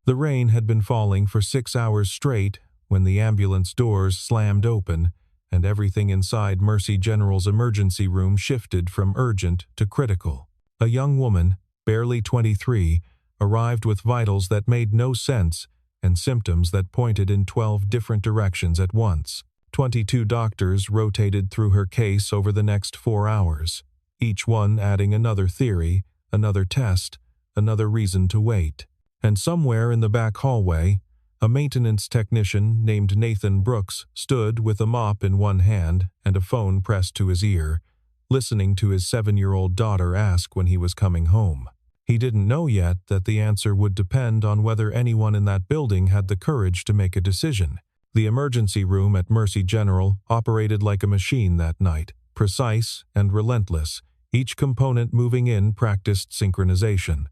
The rain had been falling for 6 hours straight when the ambulance doors slammed open and everything inside Mercy General's emergency room shifted from urgent to critical. A young woman, barely 23, arrived with vitals that made no sense and symptoms that pointed in 12 different directions at once. 22 doctors rotated through her case over the next 4 hours, each one adding another theory, another test, another reason to wait. And somewhere in the back hallway, a maintenance technician named Nathan Brooks stood with a mop in one hand and a phone pressed to his ear, listening to his 7-year-old daughter ask when he was coming home. He didn't know yet that the answer would depend on whether anyone in that building had the courage to make a decision. The emergency room at Mercy General operated like a machine that night, precise and relentless. Each component moving in practiced synchronization.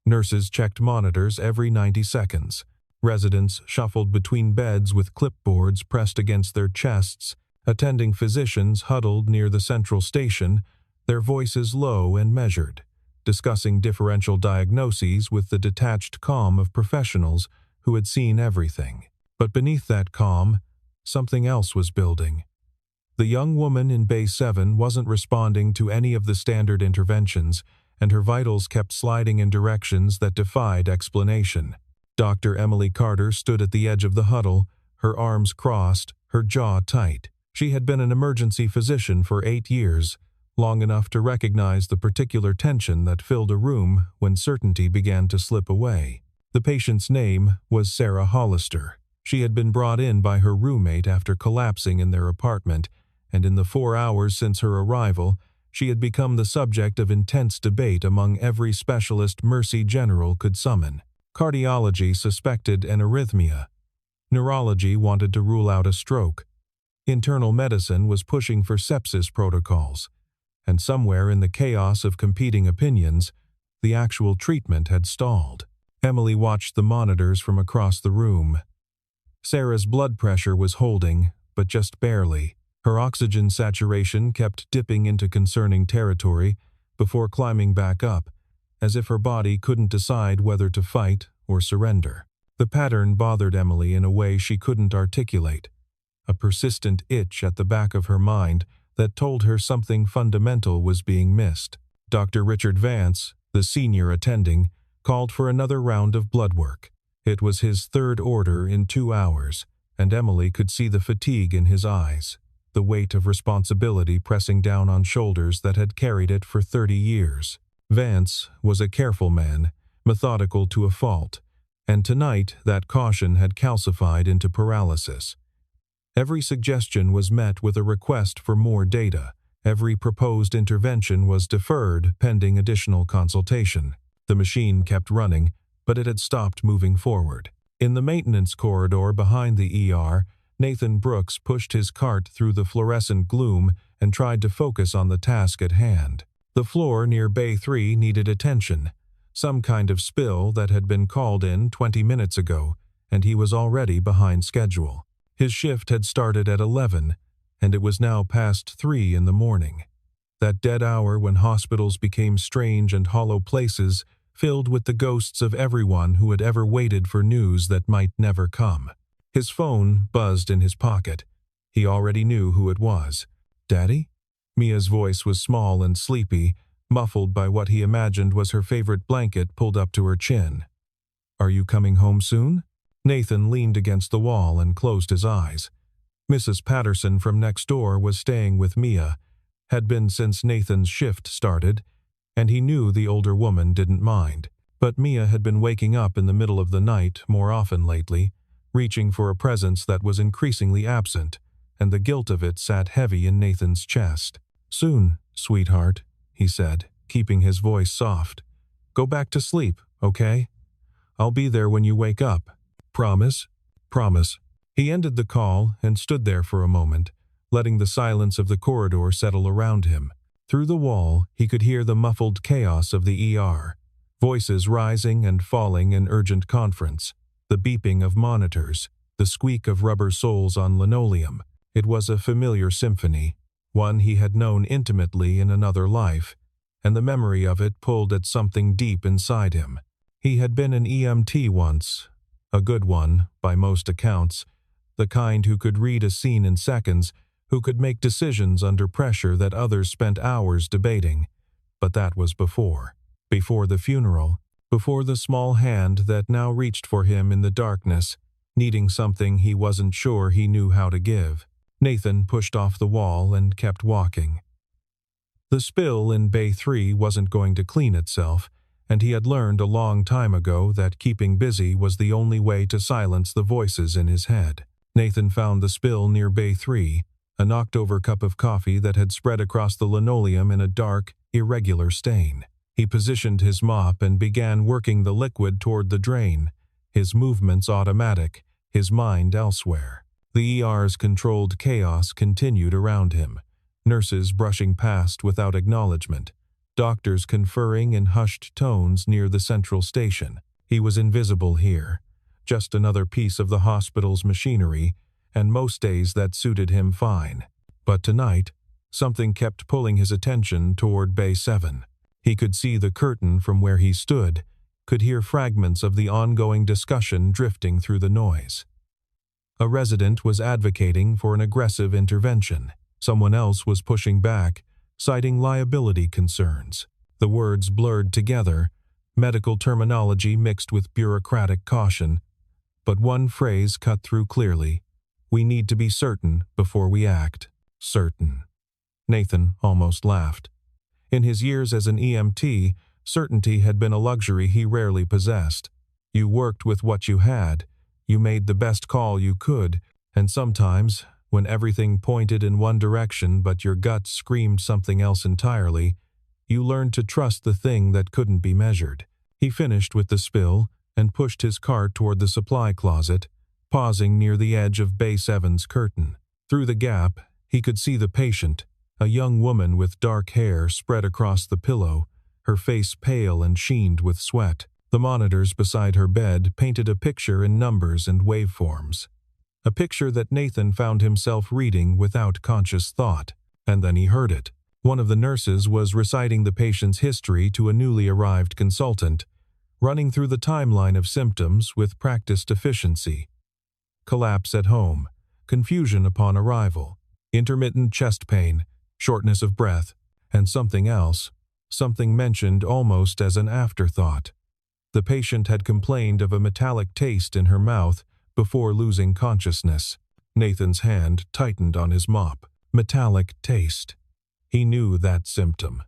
Nurses checked monitors every 90 seconds. Residents shuffled between beds with clipboards pressed against their chests. Attending physicians huddled near the central station, their voices low and measured, discussing differential diagnoses with the detached calm of professionals who had seen everything. But beneath that calm, something else was building. The young woman in Bay 7 wasn't responding to any of the standard interventions, and her vitals kept sliding in directions that defied explanation. Dr. Emily Carter stood at the edge of the huddle, her arms crossed, her jaw tight. She had been an emergency physician for 8 years, long enough to recognize the particular tension that filled a room when certainty began to slip away. The patient's name was Sarah Hollister. She had been brought in by her roommate after collapsing in their apartment, and in the 4 hours since her arrival, she had become the subject of intense debate among every specialist Mercy General could summon. Cardiology suspected an arrhythmia. Neurology wanted to rule out a stroke. Internal medicine was pushing for sepsis protocols. And somewhere in the chaos of competing opinions, the actual treatment had stalled. Emily watched the monitors from across the room. Sarah's blood pressure was holding, but just barely. Her oxygen saturation kept dipping into concerning territory before climbing back up, as if her body couldn't decide whether to fight or surrender. The pattern bothered Emily in a way she couldn't articulate, a persistent itch at the back of her mind that told her something fundamental was being missed. Dr. Richard Vance, the senior attending, called for another round of blood work. It was his third order in 2 hours, and Emily could see the fatigue in his eyes, the weight of responsibility pressing down on shoulders that had carried it for 30 years. Vance was a careful man, methodical to a fault, and tonight that caution had calcified into paralysis. Every suggestion was met with a request for more data. Every proposed intervention was deferred pending additional consultation. The machine kept running, but it had stopped moving forward. In the maintenance corridor behind the ER, Nathan Brooks pushed his cart through the fluorescent gloom and tried to focus on the task at hand. The floor near Bay 3 needed attention, some kind of spill that had been called in 20 minutes ago, and he was already behind schedule. His shift had started at 11, and it was now past 3 in the morning. That dead hour when hospitals became strange and hollow places filled with the ghosts of everyone who had ever waited for news that might never come. His phone buzzed in his pocket. He already knew who it was. "Daddy?" Mia's voice was small and sleepy, muffled by what he imagined was her favorite blanket pulled up to her chin. "Are you coming home soon?" Nathan leaned against the wall and closed his eyes. Mrs. Patterson from next door was staying with Mia, had been since Nathan's shift started, and he knew the older woman didn't mind. But Mia had been waking up in the middle of the night more often lately, reaching for a presence that was increasingly absent, and the guilt of it sat heavy in Nathan's chest. "Soon, sweetheart," he said, keeping his voice soft. "Go back to sleep, okay? I'll be there when you wake up. Promise?" "Promise." He ended the call and stood there for a moment, letting the silence of the corridor settle around him. Through the wall, he could hear the muffled chaos of the ER, voices rising and falling in urgent conference, the beeping of monitors, the squeak of rubber soles on linoleum. It was a familiar symphony, one he had known intimately in another life, and the memory of it pulled at something deep inside him. He had been an EMT once, a good one, by most accounts, the kind who could read a scene in seconds, who could make decisions under pressure that others spent hours debating. But that was before the funeral, before the small hand that now reached for him in the darkness, needing something he wasn't sure he knew how to give. Nathan pushed off the wall and kept walking. The spill in Bay 3 wasn't going to clean itself, and he had learned a long time ago that keeping busy was the only way to silence the voices in his head. Nathan found the spill near Bay 3, a knocked-over cup of coffee that had spread across the linoleum in a dark, irregular stain. He positioned his mop and began working the liquid toward the drain, his movements automatic, his mind elsewhere. The ER's controlled chaos continued around him, nurses brushing past without acknowledgement, doctors conferring in hushed tones near the central station. He was invisible here, just another piece of the hospital's machinery, and most days that suited him fine. But tonight, something kept pulling his attention toward Bay 7. He could see the curtain from where he stood, could hear fragments of the ongoing discussion drifting through the noise. A resident was advocating for an aggressive intervention. Someone else was pushing back, citing liability concerns. The words blurred together, medical terminology mixed with bureaucratic caution. But one phrase cut through clearly. We need to be certain before we act. Certain. Nathan almost laughed. In his years as an EMT, certainty had been a luxury he rarely possessed. You worked with what you had, you made the best call you could, and sometimes, when everything pointed in one direction but your gut screamed something else entirely, you learned to trust the thing that couldn't be measured. He finished with the spill and pushed his cart toward the supply closet, pausing near the edge of Bay 7's curtain. Through the gap, he could see the patient, a young woman with dark hair spread across the pillow, her face pale and sheened with sweat. The monitors beside her bed painted a picture in numbers and waveforms. A picture that Nathan found himself reading without conscious thought. And then he heard it. One of the nurses was reciting the patient's history to a newly arrived consultant, running through the timeline of symptoms with practiced efficiency. Collapse at home, confusion upon arrival, intermittent chest pain, shortness of breath, and something else, something mentioned almost as an afterthought. The patient had complained of a metallic taste in her mouth before losing consciousness. Nathan's hand tightened on his mop. Metallic taste. He knew that symptom.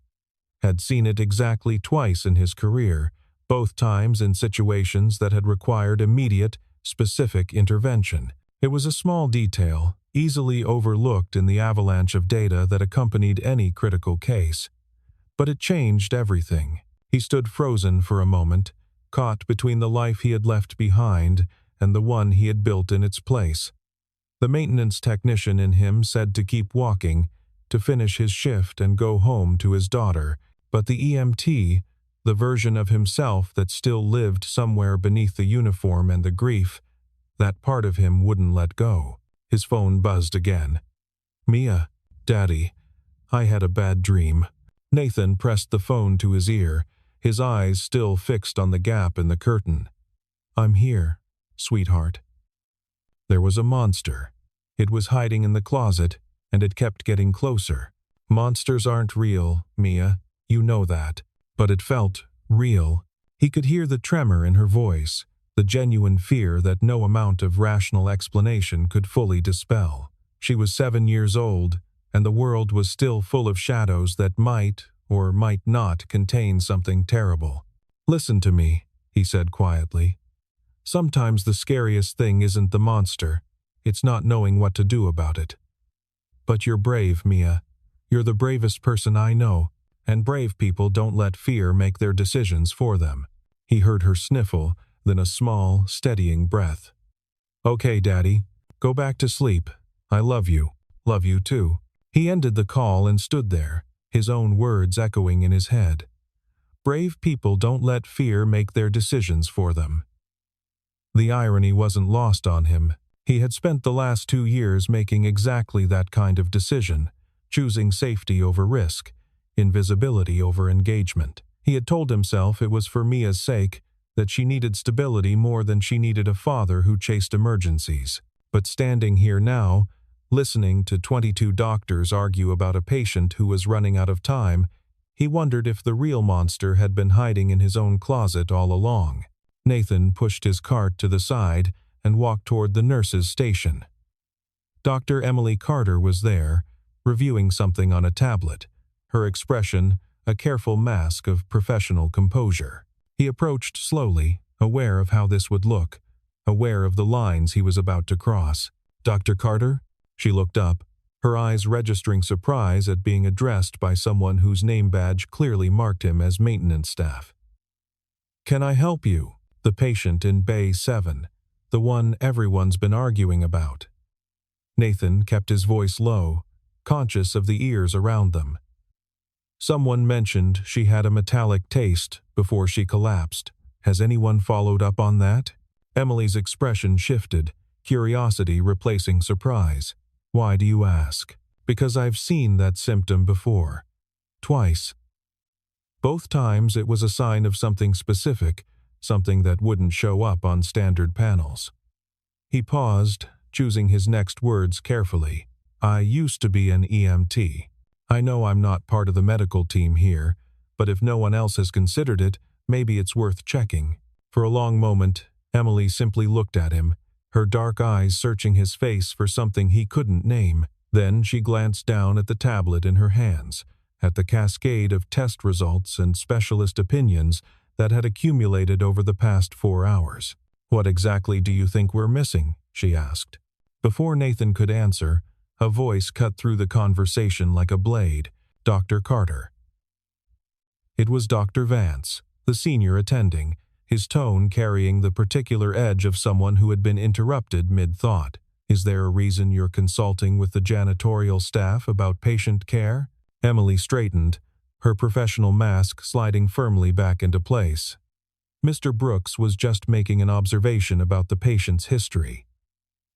Had seen it exactly twice in his career, both times in situations that had required immediate, specific intervention. It was a small detail, easily overlooked in the avalanche of data that accompanied any critical case. But it changed everything. He stood frozen for a moment, caught between the life he had left behind and the one he had built in its place. The maintenance technician in him said to keep walking, to finish his shift and go home to his daughter, but the EMT, the version of himself that still lived somewhere beneath the uniform and the grief, that part of him wouldn't let go. His phone buzzed again. "Mia, Daddy, I had a bad dream." Nathan pressed the phone to his ear, his eyes still fixed on the gap in the curtain. "I'm here, sweetheart." There was a monster. It was hiding in the closet, and it kept getting closer. Monsters aren't real, Mia, you know that. But it felt real. He could hear the tremor in her voice, the genuine fear that no amount of rational explanation could fully dispel. She was 7 years old, and the world was still full of shadows that might or might not contain something terrible. "Listen to me," he said quietly. "Sometimes the scariest thing isn't the monster. It's not knowing what to do about it. But you're brave, Mia. You're the bravest person I know, and brave people don't let fear make their decisions for them." He heard her sniffle, then a small, steadying breath. "Okay, Daddy. Go back to sleep. I love you. Love you too." He ended the call and stood there, his own words echoing in his head. Brave people don't let fear make their decisions for them. The irony wasn't lost on him. He had spent the last 2 years making exactly that kind of decision, choosing safety over risk, invisibility over engagement. He had told himself it was for Mia's sake, that she needed stability more than she needed a father who chased emergencies. But standing here now, listening to 22 doctors argue about a patient who was running out of time, he wondered if the real monster had been hiding in his own closet all along. Nathan pushed his cart to the side and walked toward the nurse's station. Dr. Emily Carter was there, reviewing something on a tablet, her expression a careful mask of professional composure. He approached slowly, aware of how this would look, aware of the lines he was about to cross. "Dr. Carter?" She looked up, her eyes registering surprise at being addressed by someone whose name badge clearly marked him as maintenance staff. "Can I help you?" The patient in Bay 7, the one everyone's been arguing about. Nathan kept his voice low, conscious of the ears around them. "Someone mentioned she had a metallic taste before she collapsed. Has anyone followed up on that?" Emily's expression shifted, curiosity replacing surprise. "Why do you ask?" "Because I've seen that symptom before. Twice. Both times it was a sign of something specific, something that wouldn't show up on standard panels." He paused, choosing his next words carefully. "I used to be an EMT. I know I'm not part of the medical team here, but if no one else has considered it, maybe it's worth checking." For a long moment, Emily simply looked at him, her dark eyes searching his face for something he couldn't name. Then she glanced down at the tablet in her hands, at the cascade of test results and specialist opinions that had accumulated over the past 4 hours. "What exactly do you think we're missing?" she asked. Before Nathan could answer, a voice cut through the conversation like a blade. "Dr. Carter." It was Dr. Vance, the senior attending, his tone carrying the particular edge of someone who had been interrupted mid-thought. "Is there a reason you're consulting with the janitorial staff about patient care?" Emily straightened, her professional mask sliding firmly back into place. "Mr. Brooks was just making an observation about the patient's history.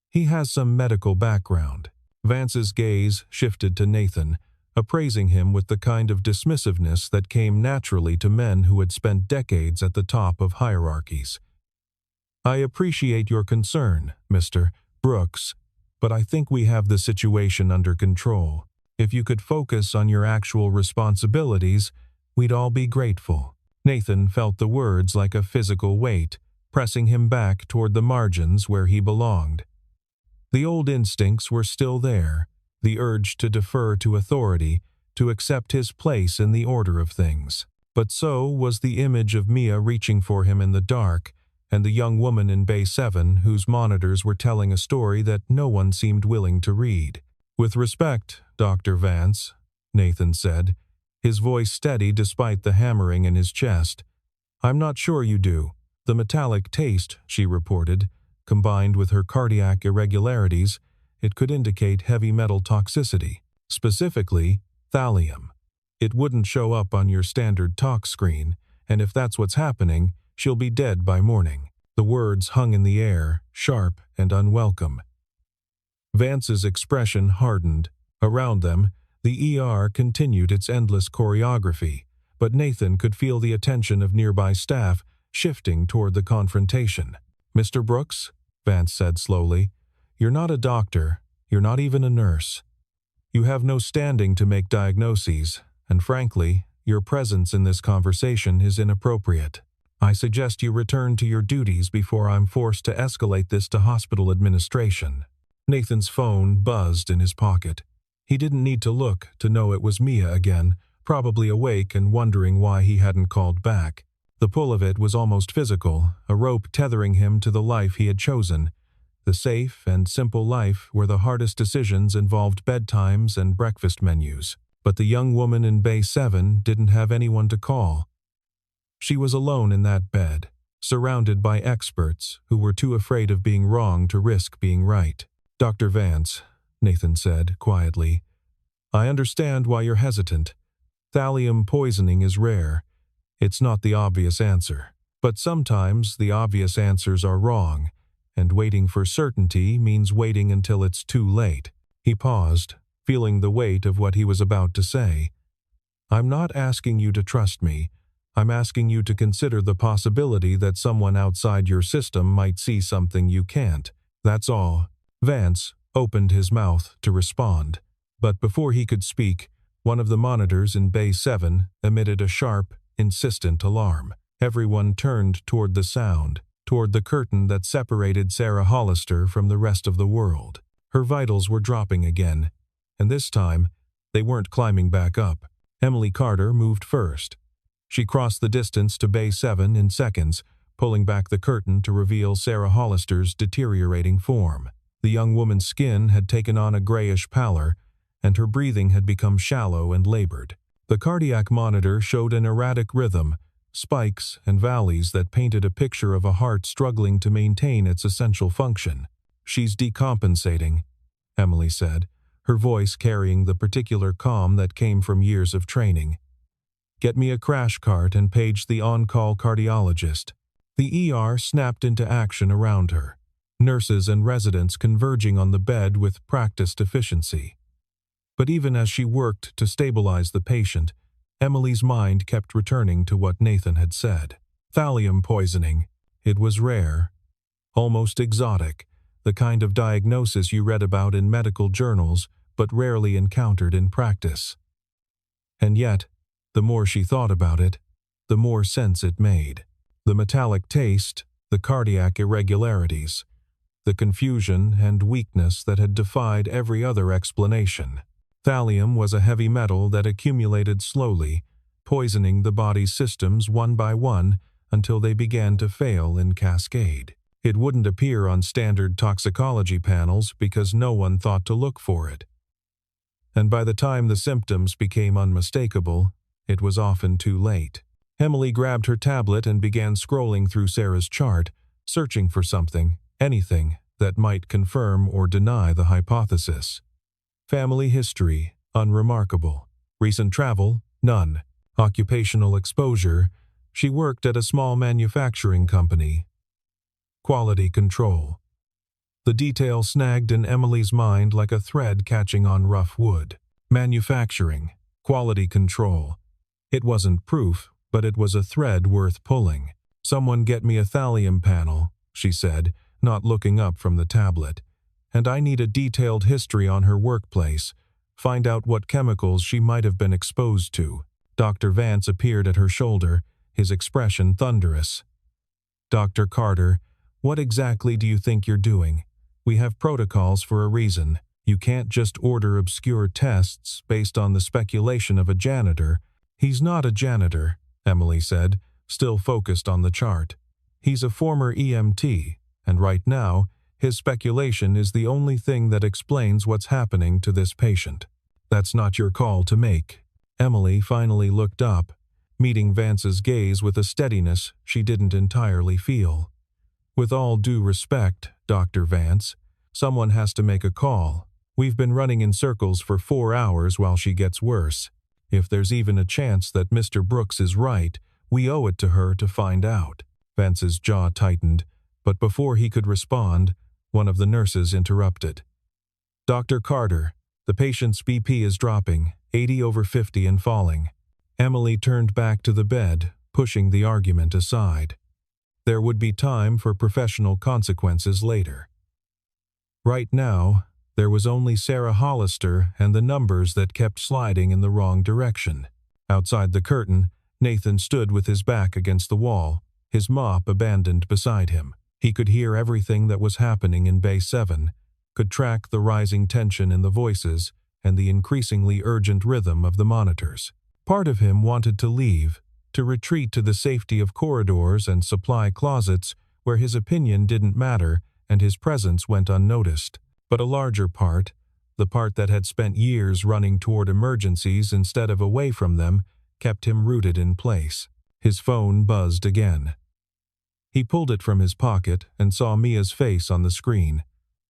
He has some medical background." Vance's gaze shifted to Nathan, appraising him with the kind of dismissiveness that came naturally to men who had spent decades at the top of hierarchies. "I appreciate your concern, Mr. Brooks, but I think we have the situation under control. If you could focus on your actual responsibilities, we'd all be grateful." Nathan felt the words like a physical weight, pressing him back toward the margins where he belonged. The old instincts were still there, the urge to defer to authority, to accept his place in the order of things. But so was the image of Mia reaching for him in the dark, and the young woman in Bay 7 whose monitors were telling a story that no one seemed willing to read. "With respect, Dr. Vance," Nathan said, his voice steady despite the hammering in his chest. "I'm not sure you do. The metallic taste," she reported, combined with her cardiac irregularities, it could indicate heavy metal toxicity, specifically thallium. It wouldn't show up on your standard tox screen, and if that's what's happening, she'll be dead by morning." The words hung in the air, sharp and unwelcome. Vance's expression hardened. Around them, the ER continued its endless choreography, but Nathan could feel the attention of nearby staff shifting toward the confrontation. "Mr. Brooks," Vance said slowly, "you're not a doctor, you're not even a nurse. You have no standing to make diagnoses, and frankly, your presence in this conversation is inappropriate. I suggest you return to your duties before I'm forced to escalate this to hospital administration." Nathan's phone buzzed in his pocket. He didn't need to look to know it was Mia again, probably awake and wondering why he hadn't called back. The pull of it was almost physical, a rope tethering him to the life he had chosen. The safe and simple life where the hardest decisions involved bedtimes and breakfast menus. But the young woman in Bay 7 didn't have anyone to call. She was alone in that bed, surrounded by experts who were too afraid of being wrong to risk being right. "Dr. Vance," Nathan said quietly, "I understand why you're hesitant. Thallium poisoning is rare. It's not the obvious answer. But sometimes the obvious answers are wrong, and waiting for certainty means waiting until it's too late." He paused, feeling the weight of what he was about to say. "I'm not asking you to trust me. I'm asking you to consider the possibility that someone outside your system might see something you can't. That's all." Vance opened his mouth to respond, but before he could speak, one of the monitors in Bay 7 emitted a sharp, insistent alarm. Everyone turned toward the sound, toward the curtain that separated Sarah Hollister from the rest of the world. Her vitals were dropping again, and this time, they weren't climbing back up. Emily Carter moved first. She crossed the distance to Bay 7 in seconds, pulling back the curtain to reveal Sarah Hollister's deteriorating form. The young woman's skin had taken on a grayish pallor, and her breathing had become shallow and labored. The cardiac monitor showed an erratic rhythm, spikes and valleys that painted a picture of a heart struggling to maintain its essential function. "She's decompensating," Emily said, her voice carrying the particular calm that came from years of training. "Get me a crash cart and page the on-call cardiologist." The ER snapped into action around her, nurses and residents converging on the bed with practiced efficiency. But even as she worked to stabilize the patient, Emily's mind kept returning to what Nathan had said. Thallium poisoning. It was rare, almost exotic, the kind of diagnosis you read about in medical journals but rarely encountered in practice. And yet, the more she thought about it, the more sense it made. The metallic taste, the cardiac irregularities, the confusion and weakness that had defied every other explanation. Thallium was a heavy metal that accumulated slowly, poisoning the body's systems one by one until they began to fail in cascade. It wouldn't appear on standard toxicology panels because no one thought to look for it. And by the time the symptoms became unmistakable, it was often too late. Emily grabbed her tablet and began scrolling through Sarah's chart, searching for something, anything, that might confirm or deny the hypothesis. Family history, unremarkable. Recent travel, none. Occupational exposure, she worked at a small manufacturing company. Quality control. The detail snagged in Emily's mind like a thread catching on rough wood. Manufacturing, quality control. It wasn't proof, but it was a thread worth pulling. "Someone get me a thallium panel," she said, not looking up from the tablet. "And I need a detailed history on her workplace. Find out what chemicals she might have been exposed to." Dr. Vance appeared at her shoulder, his expression thunderous. "Dr. Carter, what exactly do you think you're doing? We have protocols for a reason. You can't just order obscure tests based on the speculation of a janitor." "He's not a janitor," Emily said, still focused on the chart. "He's a former EMT, and right now, his speculation is the only thing that explains what's happening to this patient." "That's not your call to make." Emily finally looked up, meeting Vance's gaze with a steadiness she didn't entirely feel. "With all due respect, Dr. Vance, someone has to make a call. We've been running in circles for 4 hours while she gets worse. If there's even a chance that Mr. Brooks is right, we owe it to her to find out." Vance's jaw tightened, but before he could respond, one of the nurses interrupted. "Dr. Carter, the patient's BP is dropping, 80/50 and falling." Emily turned back to the bed, pushing the argument aside. There would be time for professional consequences later. Right now, there was only Sarah Hollister and the numbers that kept sliding in the wrong direction. Outside the curtain, Nathan stood with his back against the wall, his mop abandoned beside him. He could hear everything that was happening in Bay 7, could track the rising tension in the voices and the increasingly urgent rhythm of the monitors. Part of him wanted to leave, to retreat to the safety of corridors and supply closets where his opinion didn't matter and his presence went unnoticed. But a larger part, the part that had spent years running toward emergencies instead of away from them, kept him rooted in place. His phone buzzed again. He pulled it from his pocket and saw Mia's face on the screen,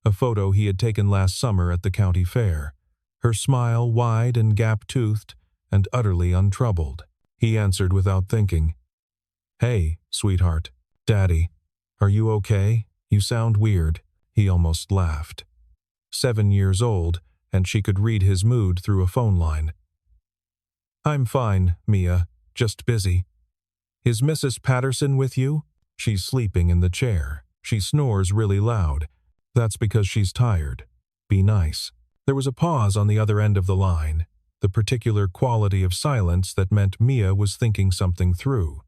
a photo he had taken last summer at the county fair, her smile wide and gap-toothed and utterly untroubled. He answered without thinking. "Hey, sweetheart. Daddy. Are you okay? You sound weird." He almost laughed. 7 years old, and she could read his mood through a phone line. "I'm fine, Mia. Just busy." Is Mrs. Patterson with you? She's sleeping in the chair. She snores really loud. That's because she's tired. Be nice. There was a pause on the other end of the line, the particular quality of silence that meant Mia was thinking something through.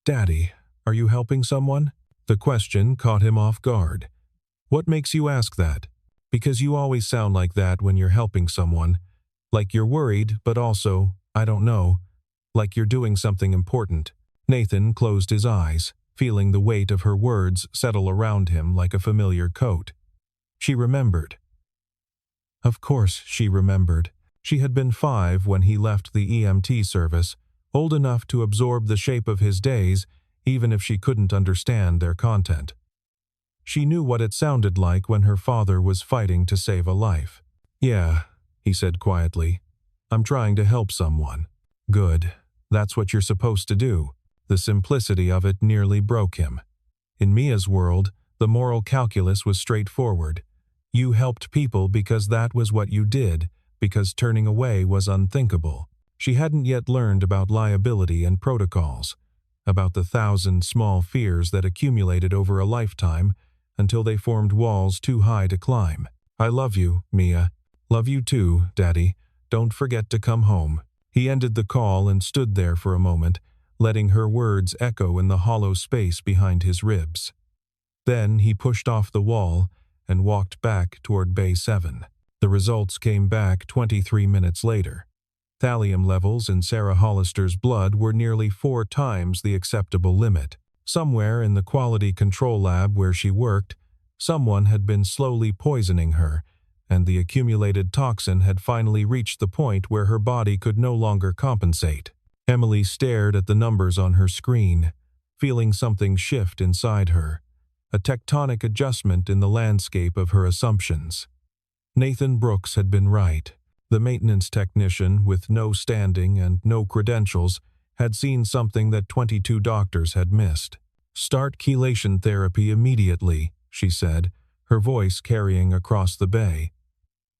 Daddy, are you helping someone? The question caught him off guard. What makes you ask that? Because you always sound like that when you're helping someone. Like you're worried, but also, I don't know, like you're doing something important. Nathan closed his eyes, feeling the weight of her words settle around him like a familiar coat. She remembered. Of course she remembered. She had been 5 when he left the EMT service, old enough to absorb the shape of his days, even if she couldn't understand their content. She knew what it sounded like when her father was fighting to save a life. Yeah, he said quietly. I'm trying to help someone. Good. That's what you're supposed to do. The simplicity of it nearly broke him. In Mia's world, the moral calculus was straightforward. You helped people because that was what you did, because turning away was unthinkable. She hadn't yet learned about liability and protocols, about the 1,000 small fears that accumulated over a lifetime until they formed walls too high to climb. I love you, Mia. Love you too, Daddy. Don't forget to come home. He ended the call and stood there for a moment, letting her words echo in the hollow space behind his ribs. Then he pushed off the wall and walked back toward Bay 7. The results came back 23 minutes later. Thallium levels in Sarah Hollister's blood were nearly 4 times the acceptable limit. Somewhere in the quality control lab where she worked, someone had been slowly poisoning her, and the accumulated toxin had finally reached the point where her body could no longer compensate. Emily stared at the numbers on her screen, feeling something shift inside her, a tectonic adjustment in the landscape of her assumptions. Nathan Brooks had been right. The maintenance technician, with no standing and no credentials, had seen something that 22 doctors had missed. Start chelation therapy immediately, she said, her voice carrying across the bay.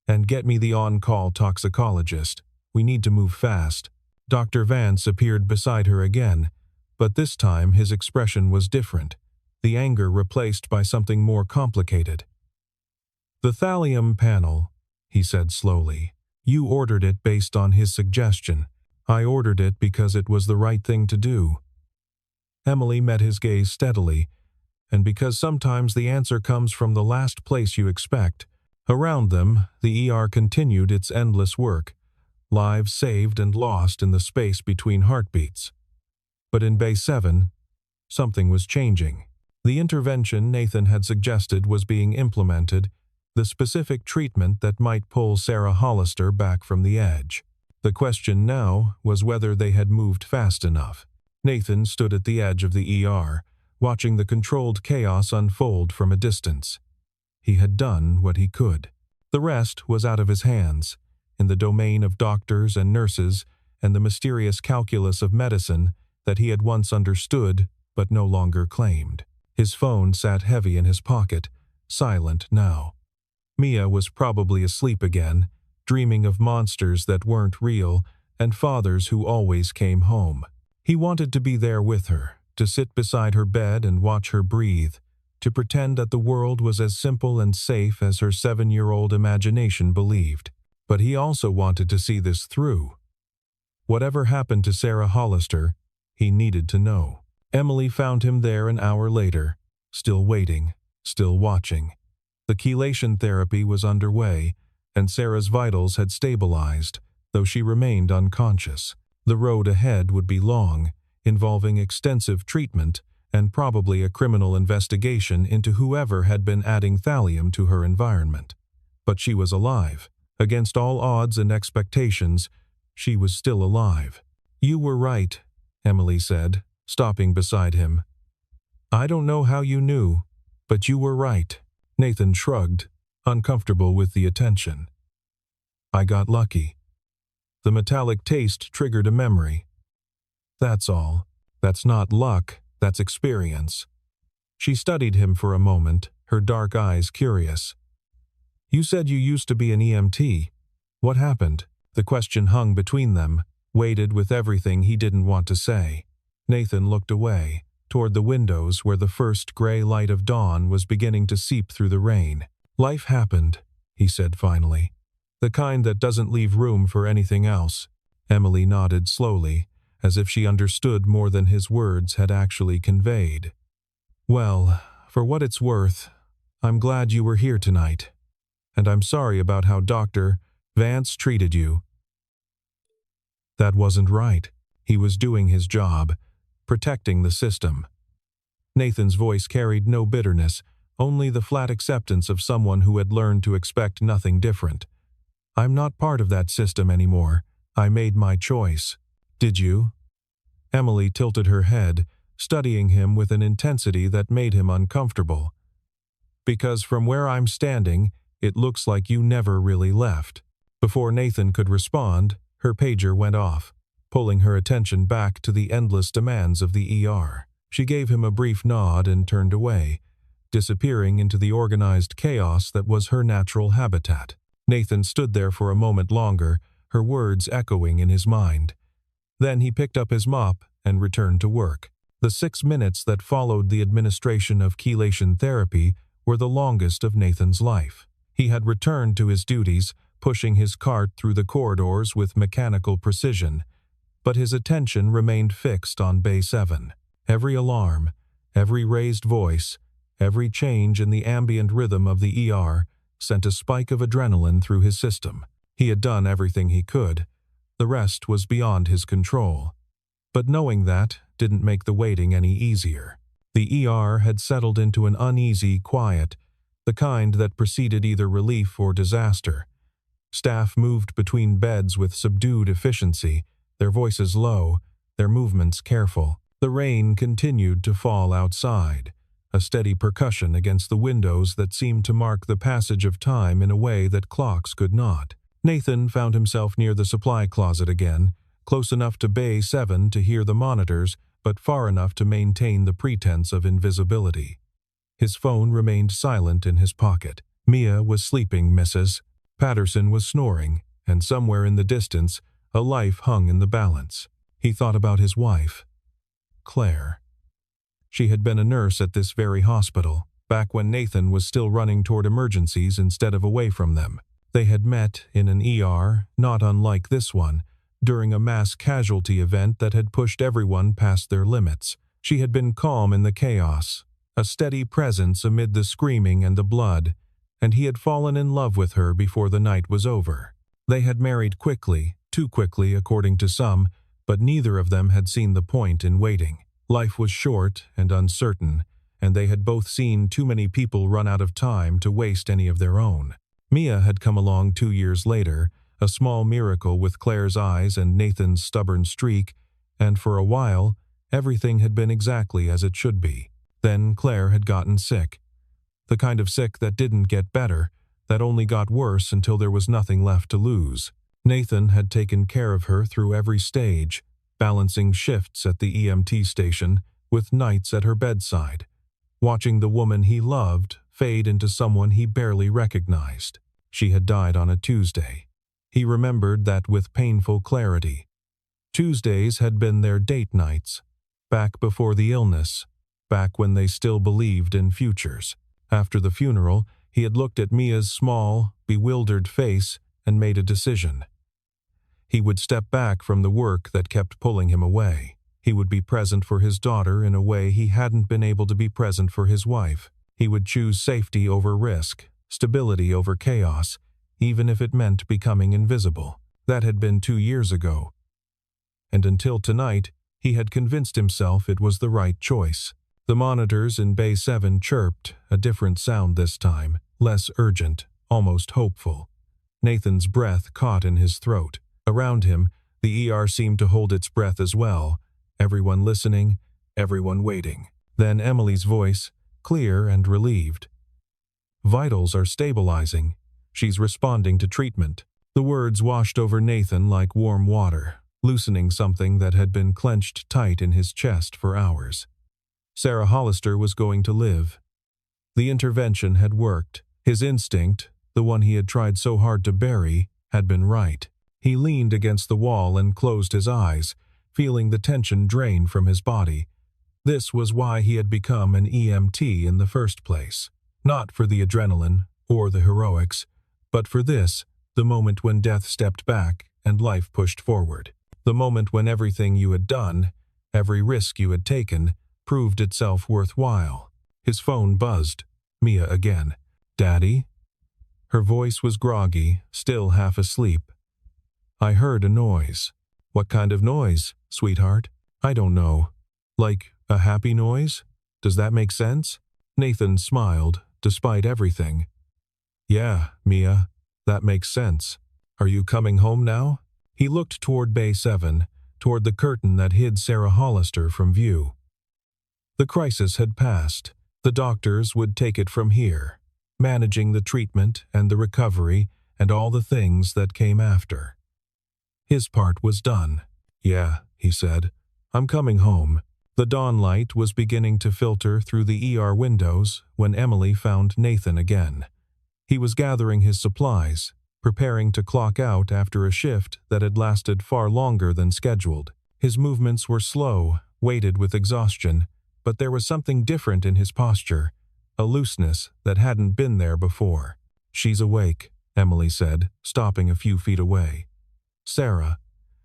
And get me the on-call toxicologist. We need to move fast. Dr. Vance appeared beside her again, but this time his expression was different, the anger replaced by something more complicated. The thallium panel, he said slowly. You ordered it based on his suggestion. I ordered it because it was the right thing to do. Emily met his gaze steadily, and because sometimes the answer comes from the last place you expect. Around them, the ER continued its endless work, lives saved and lost in the space between heartbeats. But in Bay 7, something was changing. The intervention Nathan had suggested was being implemented, the specific treatment that might pull Sarah Hollister back from the edge. The question now was whether they had moved fast enough. Nathan stood at the edge of the ER, watching the controlled chaos unfold from a distance. He had done what he could. The rest was out of his hands, in the domain of doctors and nurses and the mysterious calculus of medicine that he had once understood but no longer claimed. His phone sat heavy in his pocket, silent now. Mia was probably asleep again, dreaming of monsters that weren't real and fathers who always came home. He wanted to be there with her, to sit beside her bed and watch her breathe, to pretend that the world was as simple and safe as her 7-year-old imagination believed. But he also wanted to see this through. Whatever happened to Sarah Hollister, he needed to know. Emily found him there an hour later, still waiting, still watching. The chelation therapy was underway, and Sarah's vitals had stabilized, though she remained unconscious. The road ahead would be long, involving extensive treatment and probably a criminal investigation into whoever had been adding thallium to her environment. But she was alive. Against all odds and expectations, she was still alive. You were right, Emily said, stopping beside him. I don't know how you knew, but you were right. Nathan shrugged, uncomfortable with the attention. I got lucky. The metallic taste triggered a memory. That's all. That's not luck, that's experience. She studied him for a moment, her dark eyes curious. You said you used to be an EMT. What happened? The question hung between them, weighted with everything he didn't want to say. Nathan looked away, toward the windows where the first gray light of dawn was beginning to seep through the rain. "Life happened," he said finally. "The kind that doesn't leave room for anything else." Emily nodded slowly, as if she understood more than his words had actually conveyed. "Well, for what it's worth, I'm glad you were here tonight. And I'm sorry about how Dr. Vance treated you." That wasn't right. He was doing his job, protecting the system. Nathan's voice carried no bitterness, only the flat acceptance of someone who had learned to expect nothing different. "I'm not part of that system anymore. I made my choice." "Did you?" Emily tilted her head, studying him with an intensity that made him uncomfortable. "Because from where I'm standing, it looks like you never really left." Before Nathan could respond, her pager went off, pulling her attention back to the endless demands of the ER. She gave him a brief nod and turned away, disappearing into the organized chaos that was her natural habitat. Nathan stood there for a moment longer, her words echoing in his mind. Then he picked up his mop and returned to work. The 6 minutes that followed the administration of chelation therapy were the longest of Nathan's life. He had returned to his duties, pushing his cart through the corridors with mechanical precision, but his attention remained fixed on Bay 7. Every alarm, every raised voice, every change in the ambient rhythm of the ER sent a spike of adrenaline through his system. He had done everything he could. The rest was beyond his control. But knowing that didn't make the waiting any easier. The ER had settled into an uneasy quiet, the kind that preceded either relief or disaster. Staff moved between beds with subdued efficiency, their voices low, their movements careful. The rain continued to fall outside, a steady percussion against the windows that seemed to mark the passage of time in a way that clocks could not. Nathan found himself near the supply closet again, close enough to Bay 7 to hear the monitors, but far enough to maintain the pretense of invisibility. His phone remained silent in his pocket. Mia was sleeping, Mrs. Patterson was snoring, and somewhere in the distance, a life hung in the balance. He thought about his wife, Claire. She had been a nurse at this very hospital, back when Nathan was still running toward emergencies instead of away from them. They had met in an ER, not unlike this one, during a mass casualty event that had pushed everyone past their limits. She had been calm in the chaos, a steady presence amid the screaming and the blood, and he had fallen in love with her before the night was over. They had married quickly, too quickly according to some, but neither of them had seen the point in waiting. Life was short and uncertain, and they had both seen too many people run out of time to waste any of their own. Mia had come along 2 years later, a small miracle with Claire's eyes and Nathan's stubborn streak, and for a while, everything had been exactly as it should be. Then Claire had gotten sick. The kind of sick that didn't get better, that only got worse until there was nothing left to lose. Nathan had taken care of her through every stage, balancing shifts at the EMT station with nights at her bedside, watching the woman he loved fade into someone he barely recognized. She had died on a Tuesday. He remembered that with painful clarity. Tuesdays had been their date nights, back before the illness, back when they still believed in futures. After the funeral, he had looked at Mia's small, bewildered face and made a decision. He would step back from the work that kept pulling him away. He would be present for his daughter in a way he hadn't been able to be present for his wife. He would choose safety over risk, stability over chaos, even if it meant becoming invisible. That had been 2 years ago. And until tonight, he had convinced himself it was the right choice. The monitors in Bay 7 chirped, a different sound this time, less urgent, almost hopeful. Nathan's breath caught in his throat. Around him, the ER seemed to hold its breath as well, everyone listening, everyone waiting. Then Emily's voice, clear and relieved. "Vitals are stabilizing. She's responding to treatment." The words washed over Nathan like warm water, loosening something that had been clenched tight in his chest for hours. Sarah Hollister was going to live. The intervention had worked. His instinct, the one he had tried so hard to bury, had been right. He leaned against the wall and closed his eyes, feeling the tension drain from his body. This was why he had become an EMT in the first place. Not for the adrenaline or the heroics, but for this, the moment when death stepped back and life pushed forward. The moment when everything you had done, every risk you had taken, proved itself worthwhile. His phone buzzed. Mia again. "Daddy?" Her voice was groggy, still half asleep. "I heard a noise." "What kind of noise, sweetheart?" "I don't know. Like a happy noise? Does that make sense?" Nathan smiled, despite everything. "Yeah, Mia, that makes sense. Are you coming home now?" He looked toward Bay 7, toward the curtain that hid Sarah Hollister from view. The crisis had passed. The doctors would take it from here, managing the treatment and the recovery and all the things that came after. His part was done. "Yeah," he said. "I'm coming home." The dawn light was beginning to filter through the ER windows when Emily found Nathan again. He was gathering his supplies, preparing to clock out after a shift that had lasted far longer than scheduled. His movements were slow, weighted with exhaustion, but there was something different in his posture, a looseness that hadn't been there before. "She's awake," Emily said, stopping a few feet away. "Sarah.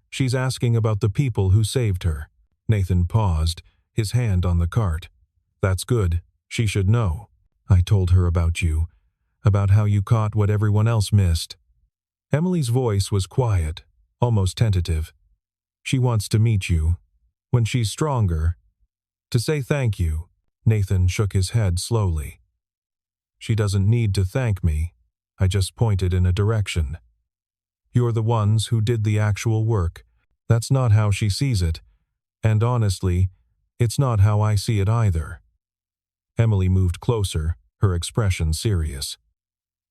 She's asking about the people who saved her." Nathan paused, his hand on the cart. "That's good. She should know. I told her about you, about how you caught what everyone else missed." Emily's voice was quiet, almost tentative. "She wants to meet you. When she's stronger. To say thank you." Nathan shook his head slowly. "She doesn't need to thank me. I just pointed in a direction. You're the ones who did the actual work. That's not how she sees it. And honestly, it's not how I see it either." Emily moved closer, her expression serious.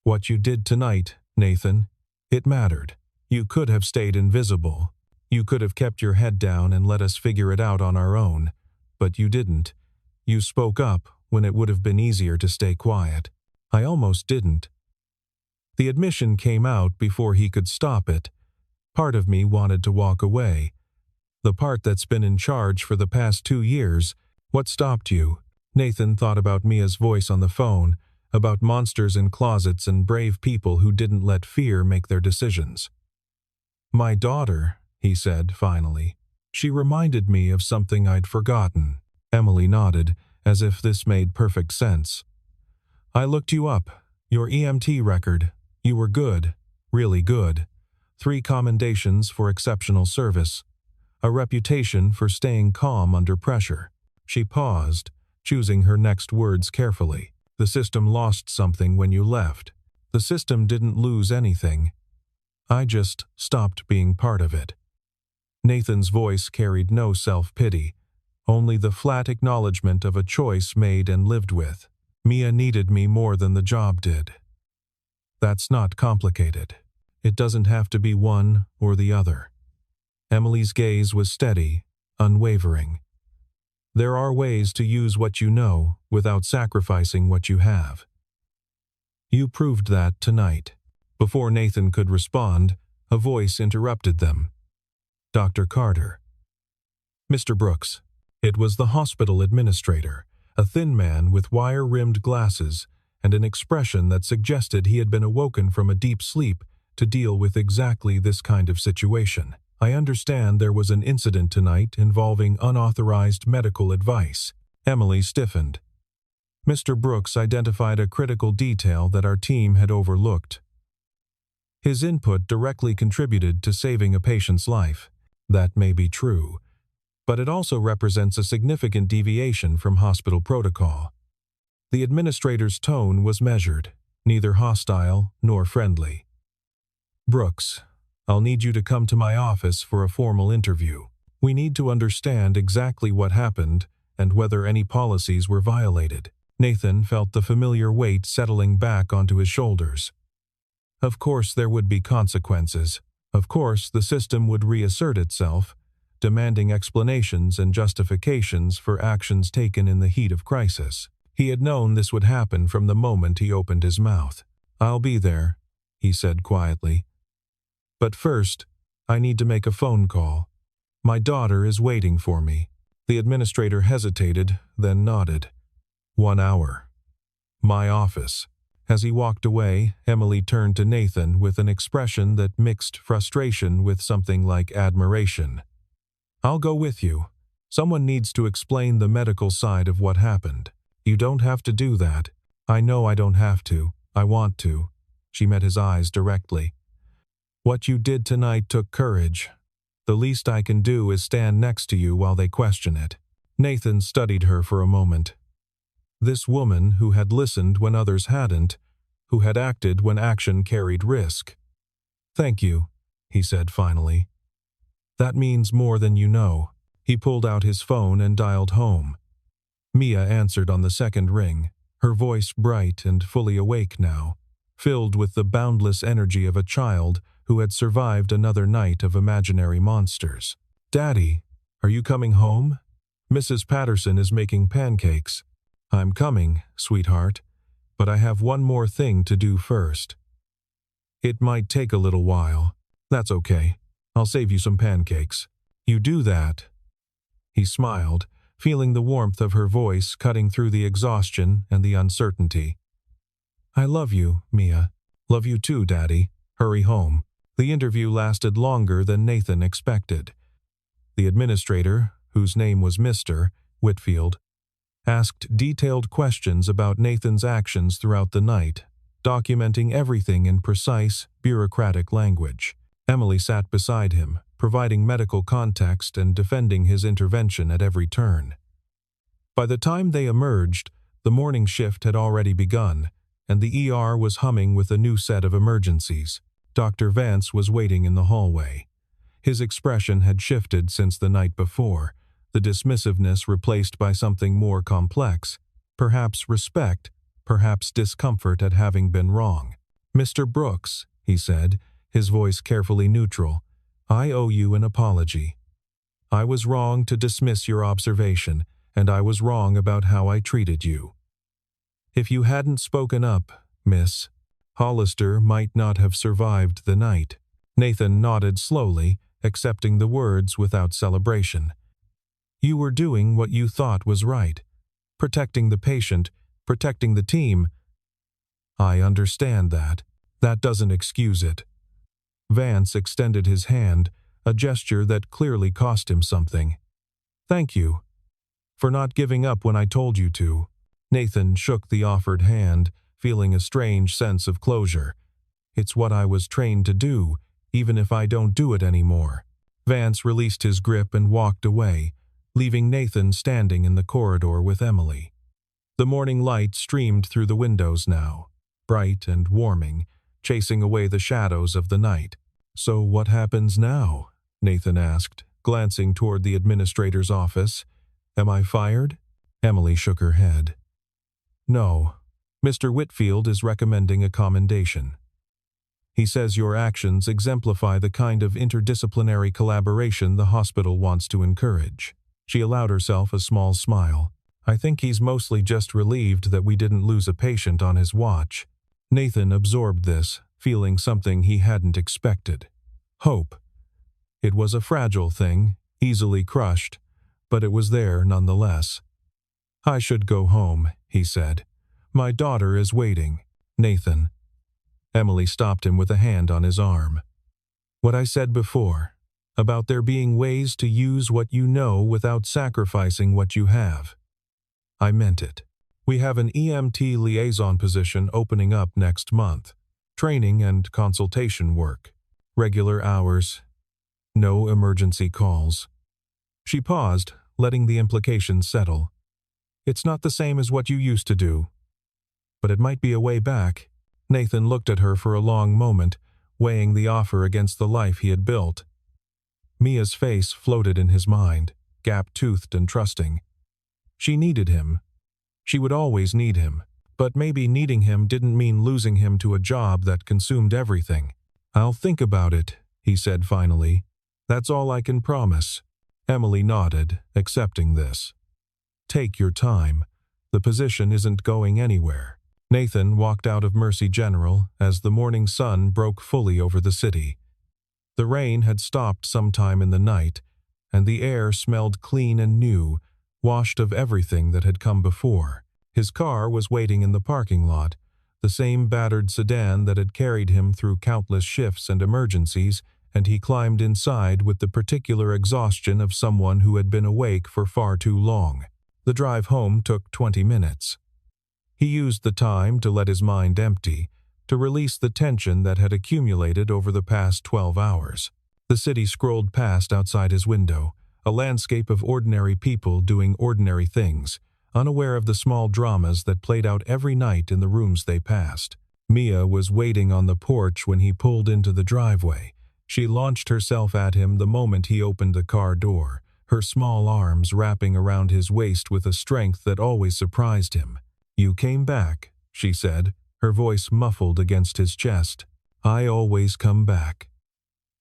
"What you did tonight, Nathan, it mattered. You could have stayed invisible. You could have kept your head down and let us figure it out on our own. But you didn't. You spoke up when it would have been easier to stay quiet. I almost didn't." The admission came out before he could stop it. Part of me wanted to walk away. The part that's been in charge for the past 2 years. "What stopped you?" Nathan thought about Mia's voice on the phone, about monsters in closets and brave people who didn't let fear make their decisions. "My daughter," he said finally. "She reminded me of something I'd forgotten." Emily nodded, as if this made perfect sense. "I looked you up. Your EMT record. You were good. Really good. 3 commendations for exceptional service. A reputation for staying calm under pressure." She paused, choosing her next words carefully. "The system lost something when you left. The system didn't lose anything. I just stopped being part of it." Nathan's voice carried no self-pity, only the flat acknowledgement of a choice made and lived with. "Mia needed me more than the job did. That's not complicated. It doesn't have to be one or the other." Emily's gaze was steady, unwavering. "There are ways to use what you know without sacrificing what you have. You proved that tonight." Before Nathan could respond, a voice interrupted them. "Dr. Carter." "Mr. Brooks." It was the hospital administrator, a thin man with wire-rimmed glasses and an expression that suggested he had been awoken from a deep sleep to deal with exactly this kind of situation. "I understand there was an incident tonight involving unauthorized medical advice." Emily stiffened. "Mr. Brooks identified a critical detail that our team had overlooked. His input directly contributed to saving a patient's life. That may be true, but it also represents a significant deviation from hospital protocol." The administrator's tone was measured, neither hostile nor friendly. "Brooks, I'll need you to come to my office for a formal interview. We need to understand exactly what happened and whether any policies were violated." Nathan felt the familiar weight settling back onto his shoulders. Of course there would be consequences. Of course the system would reassert itself, demanding explanations and justifications for actions taken in the heat of crisis. He had known this would happen from the moment he opened his mouth. "I'll be there," he said quietly. "But first, I need to make a phone call." My daughter is waiting for me. The administrator hesitated, then nodded. 1 hour. My office. As he walked away, Emily turned to Nathan with an expression that mixed frustration with something like admiration. I'll go with you. Someone needs to explain the medical side of what happened. You don't have to do that. I know I don't have to. I want to. She met his eyes directly. What you did tonight took courage. The least I can do is stand next to you while they question it. Nathan studied her for a moment. This woman who had listened when others hadn't, who had acted when action carried risk. Thank you, he said finally. That means more than you know. He pulled out his phone and dialed home. Mia answered on the second ring, her voice bright and fully awake now, filled with the boundless energy of a child who had survived another night of imaginary monsters. Daddy, are you coming home? Mrs. Patterson is making pancakes. I'm coming, sweetheart, but I have one more thing to do first. It might take a little while. That's okay. I'll save you some pancakes. You do that. He smiled, feeling the warmth of her voice cutting through the exhaustion and the uncertainty. I love you, Mia. Love you too, Daddy. Hurry home. The interview lasted longer than Nathan expected. The administrator, whose name was Mr. Whitfield, asked detailed questions about Nathan's actions throughout the night, documenting everything in precise, bureaucratic language. Emily sat beside him, providing medical context and defending his intervention at every turn. By the time they emerged, the morning shift had already begun, and the ER was humming with a new set of emergencies. Dr. Vance was waiting in the hallway. His expression had shifted since the night before, the dismissiveness replaced by something more complex, perhaps respect, perhaps discomfort at having been wrong. Mr. Brooks, he said, his voice carefully neutral, I owe you an apology. I was wrong to dismiss your observation, and I was wrong about how I treated you. If you hadn't spoken up, Miss Hollister might not have survived the night. Nathan nodded slowly, accepting the words without celebration. You were doing what you thought was right. Protecting the patient, protecting the team. I understand that. That doesn't excuse it. Vance extended his hand, a gesture that clearly cost him something. Thank you. For not giving up when I told you to. Nathan shook the offered hand, feeling a strange sense of closure. It's what I was trained to do, even if I don't do it anymore. Vance released his grip and walked away, leaving Nathan standing in the corridor with Emily. The morning light streamed through the windows now, bright and warming, chasing away the shadows of the night. So what happens now? Nathan asked, glancing toward the administrator's office. Am I fired? Emily shook her head. No. Mr. Whitfield is recommending a commendation. He says your actions exemplify the kind of interdisciplinary collaboration the hospital wants to encourage. She allowed herself a small smile. I think he's mostly just relieved that we didn't lose a patient on his watch. Nathan absorbed this, feeling something he hadn't expected. Hope. It was a fragile thing, easily crushed, but it was there nonetheless. I should go home, he said. My daughter is waiting. Nathan. Emily stopped him with a hand on his arm. What I said before, about there being ways to use what you know without sacrificing what you have. I meant it. We have an EMT liaison position opening up next month. Training and consultation work. Regular hours. No emergency calls. She paused, letting the implications settle. It's not the same as what you used to do. But it might be a way back. Nathan looked at her for a long moment, weighing the offer against the life he had built. Mia's face floated in his mind, gap-toothed and trusting. She needed him. She would always need him. But maybe needing him didn't mean losing him to a job that consumed everything. I'll think about it, he said finally. That's all I can promise. Emily nodded, accepting this. Take your time. The position isn't going anywhere. Nathan walked out of Mercy General as the morning sun broke fully over the city. The rain had stopped sometime in the night, and the air smelled clean and new, washed of everything that had come before. His car was waiting in the parking lot, the same battered sedan that had carried him through countless shifts and emergencies, and he climbed inside with the particular exhaustion of someone who had been awake for far too long. The drive home took 20 minutes. He used the time to let his mind empty, to release the tension that had accumulated over the past 12 hours. The city scrolled past outside his window, a landscape of ordinary people doing ordinary things, unaware of the small dramas that played out every night in the rooms they passed. Mia was waiting on the porch when he pulled into the driveway. She launched herself at him the moment he opened the car door, her small arms wrapping around his waist with a strength that always surprised him. "You came back," she said, her voice muffled against his chest. "I always come back."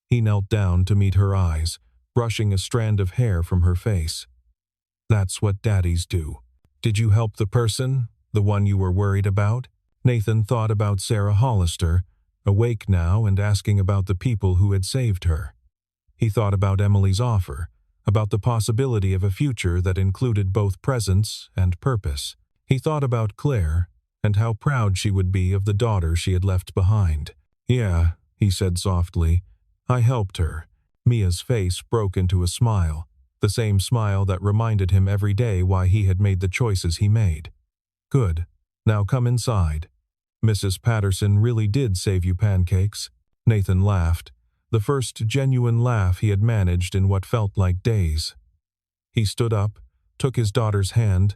He knelt down to meet her eyes, brushing a strand of hair from her face. "That's what daddies do. Did you help the person, the one you were worried about?" Nathan thought about Sarah Hollister, awake now and asking about the people who had saved her. He thought about Emily's offer, about the possibility of a future that included both presence and purpose. He thought about Claire, and how proud she would be of the daughter she had left behind. "Yeah," he said softly, "I helped her." Mia's face broke into a smile, the same smile that reminded him every day why he had made the choices he made. "Good. Now come inside. Mrs. Patterson really did save you pancakes." Nathan laughed, the first genuine laugh he had managed in what felt like days. He stood up, took his daughter's hand,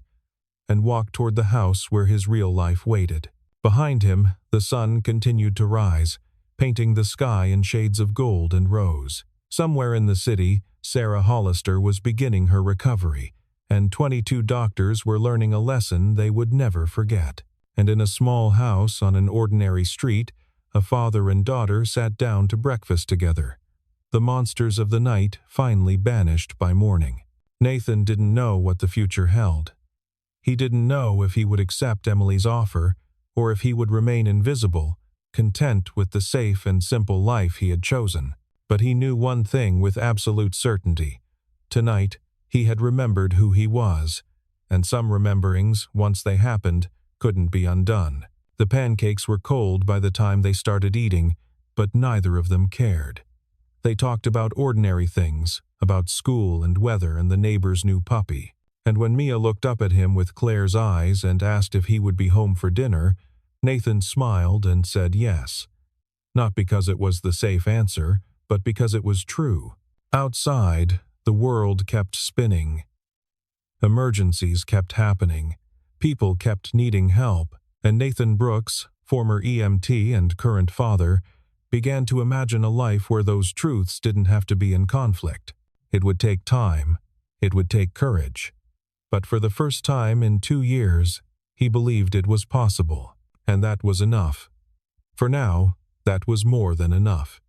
and walked toward the house where his real life waited. Behind him, the sun continued to rise, painting the sky in shades of gold and rose. Somewhere in the city, Sarah Hollister was beginning her recovery, and 22 doctors were learning a lesson they would never forget. And in a small house on an ordinary street, a father and daughter sat down to breakfast together, the monsters of the night finally banished by morning. Nathan didn't know what the future held. He didn't know if he would accept Emily's offer, or if he would remain invisible, content with the safe and simple life he had chosen. But he knew one thing with absolute certainty. Tonight, he had remembered who he was, and some rememberings, once they happened, couldn't be undone. The pancakes were cold by the time they started eating, but neither of them cared. They talked about ordinary things, about school and weather and the neighbor's new puppy. And when Mia looked up at him with Claire's eyes and asked if he would be home for dinner, Nathan smiled and said yes. Not because it was the safe answer, but because it was true. Outside, the world kept spinning. Emergencies kept happening. People kept needing help, and Nathan Brooks, former EMT and current father, began to imagine a life where those truths didn't have to be in conflict. It would take time. It would take courage. But for the first time in 2 years, he believed it was possible, and that was enough. For now, that was more than enough.